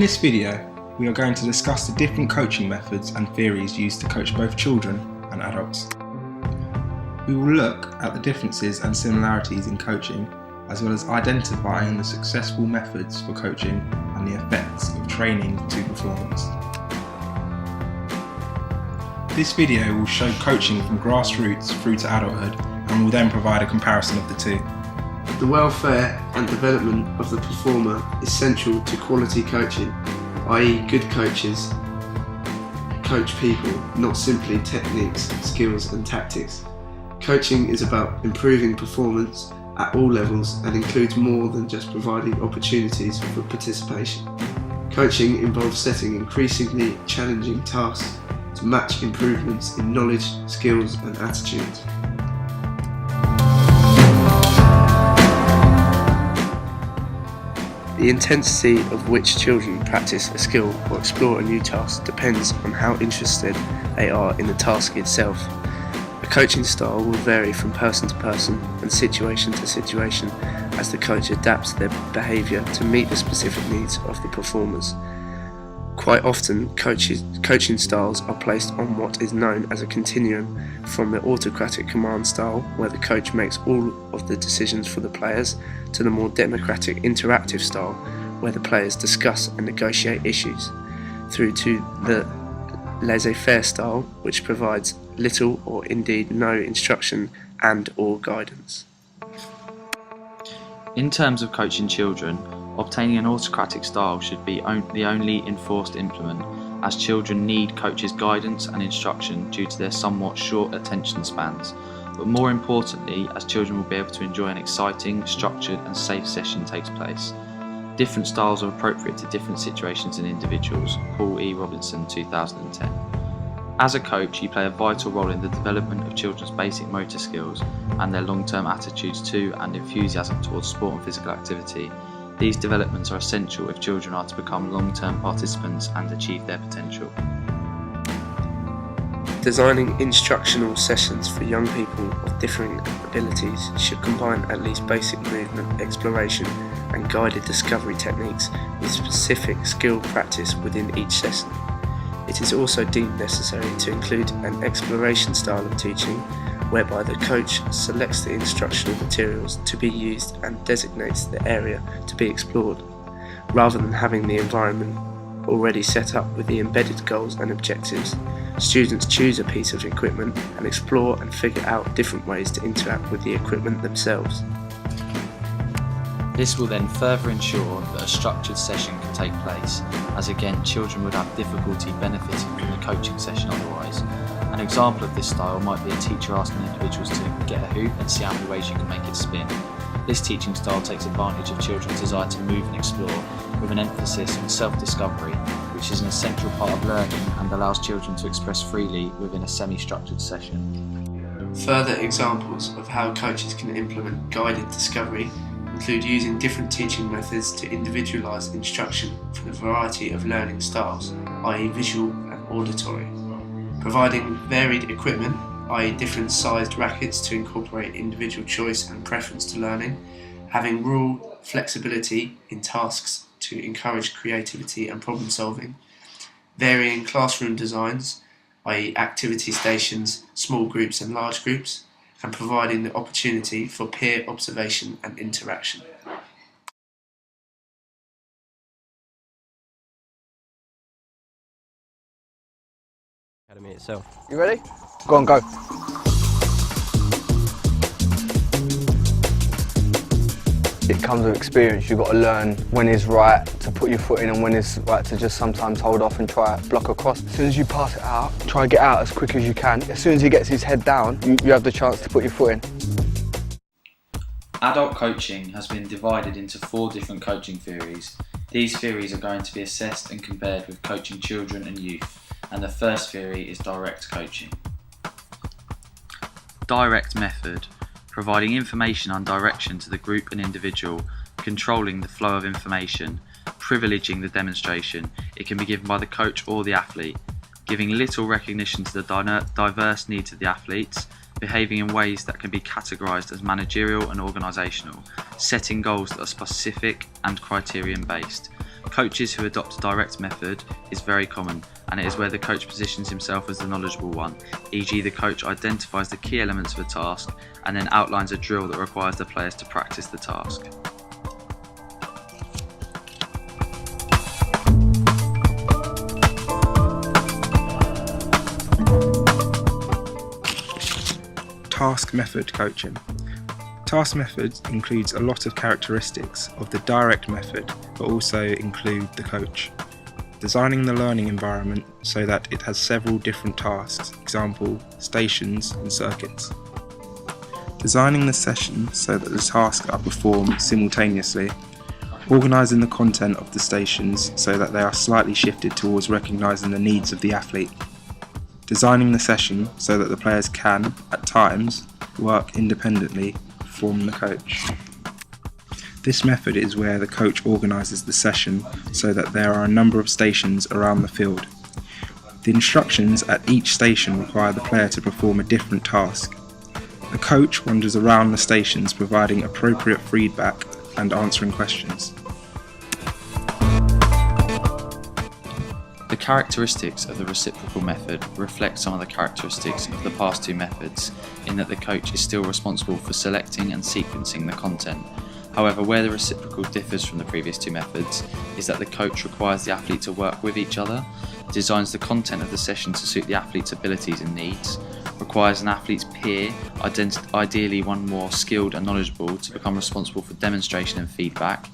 this video, we are going to discuss the different coaching methods and theories used to coach both children and adults. We will look at the differences and similarities in coaching, as well as identifying the successful methods for coaching and the effects of training to performance. This video will show coaching from grassroots through to adulthood and will then provide a comparison of the two. The welfare and development of the performer is central to quality coaching, i.e. good coaches coach people, not simply techniques, skills and tactics. Coaching is about improving performance at all levels and includes more than just providing opportunities for participation. Coaching involves setting increasingly challenging tasks to match improvements in knowledge, skills and attitudes. The intensity of which children practice a skill or explore a new task depends on how interested they are in the task itself. A coaching style will vary from person to person and situation to situation as the coach adapts their behaviour to meet the specific needs of the performers. Quite often, coaching styles are placed on what is known as a continuum, from the autocratic command style, where the coach makes all of the decisions for the players, to the more democratic interactive style, where the players discuss and negotiate issues, through to the laissez-faire style, which provides little or indeed no instruction and/or guidance. In terms of coaching children, obtaining an autocratic style should be the only enforced implement, as children need coaches' guidance and instruction due to their somewhat short attention spans, but more importantly, as children will be able to enjoy an exciting, structured and safe session takes place. Different styles are appropriate to different situations and individuals. Paul E. Robinson, 2010. As a coach, you play a vital role in the development of children's basic motor skills and their long-term attitudes to and enthusiasm towards sport and physical activity. These developments are essential if children are to become long-term participants and achieve their potential. Designing instructional sessions for young people of differing abilities should combine at least basic movement, exploration and guided discovery techniques with specific skill practice within each session. It is also deemed necessary to include an exploration style of teaching, whereby the coach selects the instructional materials to be used and designates the area to be explored, rather than having the environment already set up with the embedded goals and objectives. Students choose a piece of equipment and explore and figure out different ways to interact with the equipment themselves. This will then further ensure that a structured session can take place, as again children would have difficulty benefiting from the coaching session otherwise. An example of this style might be a teacher asking individuals to get a hoop and see how many ways you can make it spin. This teaching style takes advantage of children's desire to move and explore, with an emphasis on self-discovery, which is an essential part of learning and allows children to express freely within a semi-structured session. Further examples of how coaches can implement guided discovery include using different teaching methods to individualise instruction for the variety of learning styles, i.e. visual and auditory. Providing varied equipment, i.e. different sized rackets to incorporate individual choice and preference to learning. Having rule flexibility in tasks to encourage creativity and problem solving. Varying classroom designs, i.e. activity stations, small groups and large groups. And providing the opportunity for peer observation and interaction. Academy itself. You ready? Go on, go. It comes with experience. You've got to learn when it's right to put your foot in and when it's right to just sometimes hold off and try block across. As soon as you pass it out, try and get out as quick as you can. As soon as he gets his head down, you have the chance to put your foot in. Adult coaching has been divided into 4 different coaching theories. These theories are going to be assessed and compared with coaching children and youth, and the first theory is direct coaching. Direct method. Providing information and direction to the group and individual, controlling the flow of information, privileging the demonstration. It can be given by the coach or the athlete, giving little recognition to the diverse needs of the athletes, behaving in ways that can be categorised as managerial and organisational, setting goals that are specific and criterion based, Coaches who adopt a direct method is very common, and it is where the coach positions himself as the knowledgeable one, e.g. the coach identifies the key elements of a task and then outlines a drill that requires the players to practice the task. Task method coaching. Task method includes a lot of characteristics of the direct method, but also include the coach. Designing the learning environment so that it has several different tasks, example, stations and circuits. Designing the session so that the tasks are performed simultaneously. Organising the content of the stations so that they are slightly shifted towards recognising the needs of the athlete. Designing the session so that the players can, at times, work independently from the coach. This method is where the coach organises the session so that there are a number of stations around the field. The instructions at each station require the player to perform a different task. The coach wanders around the stations providing appropriate feedback and answering questions. The characteristics of the reciprocal method reflect some of the characteristics of the past two methods, in that the coach is still responsible for selecting and sequencing the content. However, where the reciprocal differs from the previous two methods is that the coach requires the athlete to work with each other, designs the content of the session to suit the athlete's abilities and needs, requires an athlete's peer, ideally one more skilled and knowledgeable, to become responsible for demonstration and feedback,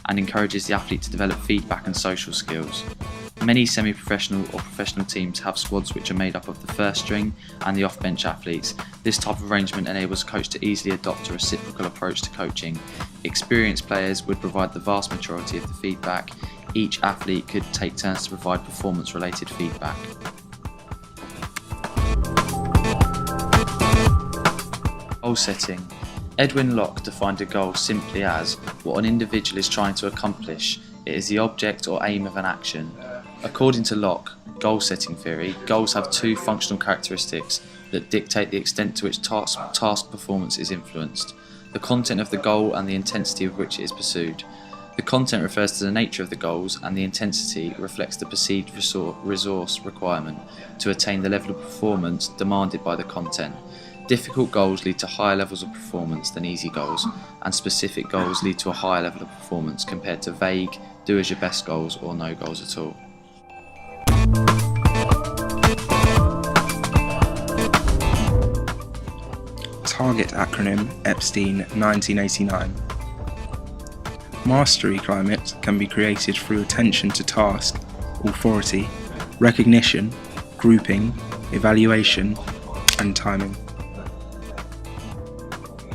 and encourages the athlete to develop feedback and social skills. Many semi-professional or professional teams have squads which are made up of the first string and the off-bench athletes. This type of arrangement enables a coach to easily adopt a reciprocal approach to coaching. Experienced players would provide the vast majority of the feedback. Each athlete could take turns to provide performance-related feedback. Goal setting. Edwin Locke defined a goal simply as what an individual is trying to accomplish. It is the object or aim of an action. According to Locke, goal setting theory, goals have two functional characteristics that dictate the extent to which task performance is influenced: the content of the goal and the intensity with which it is pursued. The content refers to the nature of the goals, and the intensity reflects the perceived resource requirement to attain the level of performance demanded by the content. Difficult goals lead to higher levels of performance than easy goals, and specific goals lead to a higher level of performance compared to vague, do-as-your-best goals or no goals at all. Target acronym Epstein 1989. Mastery climate can be created through attention to task, authority, recognition, grouping, evaluation, and timing.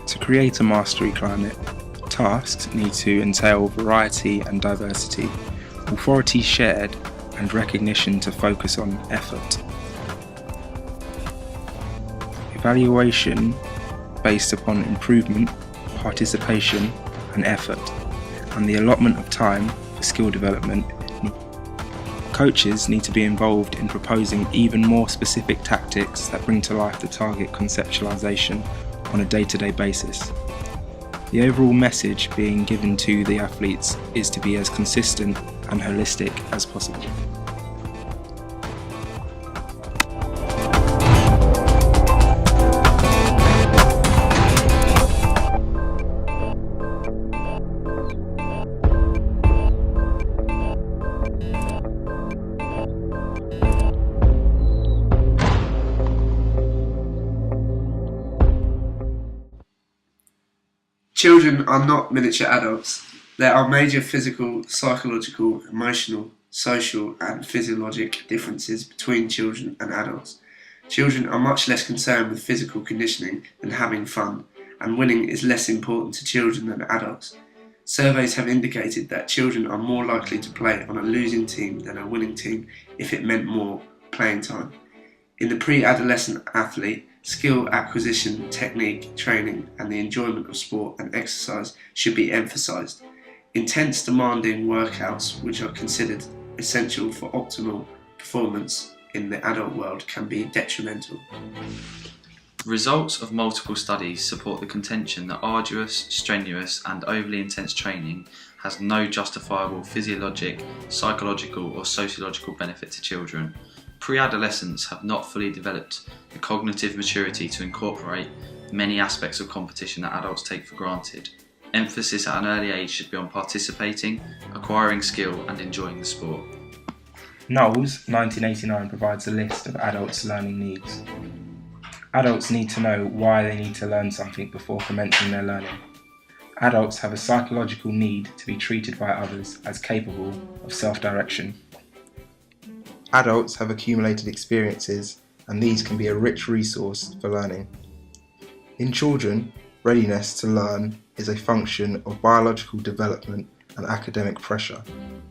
To create a mastery climate, tasks need to entail variety and diversity, authority shared, and recognition to focus on effort. Evaluation based upon improvement, participation, and effort, and the allotment of time for skill development. Coaches need to be involved in proposing even more specific tactics that bring to life the target conceptualization on a day-to-day basis. The overall message being given to the athletes is to be as consistent and holistic as possible. Children are not miniature adults. There are major physical, psychological, emotional, social and physiologic differences between children and adults. Children are much less concerned with physical conditioning than having fun, and winning is less important to children than adults. Surveys have indicated that children are more likely to play on a losing team than a winning team if it meant more playing time. In the pre-adolescent athlete, skill acquisition, technique, training, and the enjoyment of sport and exercise should be emphasised. Intense, demanding workouts, which are considered essential for optimal performance in the adult world, can be detrimental. Results of multiple studies support the contention that arduous, strenuous, and overly intense training has no justifiable physiologic, psychological or sociological benefit to children. Pre-adolescents have not fully developed the cognitive maturity to incorporate many aspects of competition that adults take for granted. Emphasis at an early age should be on participating, acquiring skill and enjoying the sport. Knowles, 1989, provides a list of adults' learning needs. Adults need to know why they need to learn something before commencing their learning. Adults have a psychological need to be treated by others as capable of self-direction. Adults have accumulated experiences, and these can be a rich resource for learning. In children, readiness to learn is a function of biological development and academic pressure.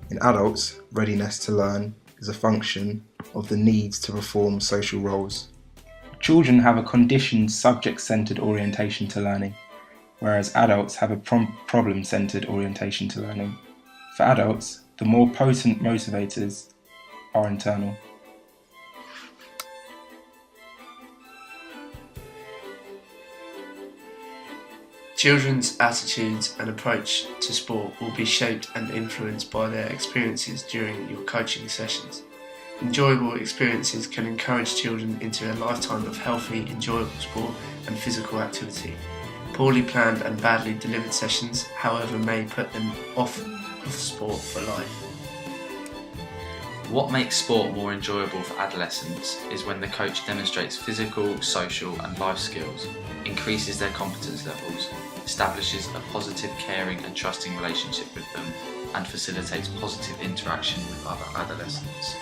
In adults, readiness to learn is a function of the needs to perform social roles. Children have a conditioned, subject-centered orientation to learning, whereas adults have a problem-centered orientation to learning. For adults, the more potent motivators are internal. Children's attitudes and approach to sport will be shaped and influenced by their experiences during your coaching sessions. Enjoyable experiences can encourage children into a lifetime of healthy, enjoyable sport and physical activity. Poorly planned and badly delivered sessions, however, may put them off of sport for life. What makes sport more enjoyable for adolescents is when the coach demonstrates physical, social and life skills, increases their competence levels, establishes a positive, caring and trusting relationship with them, and facilitates positive interaction with other adolescents.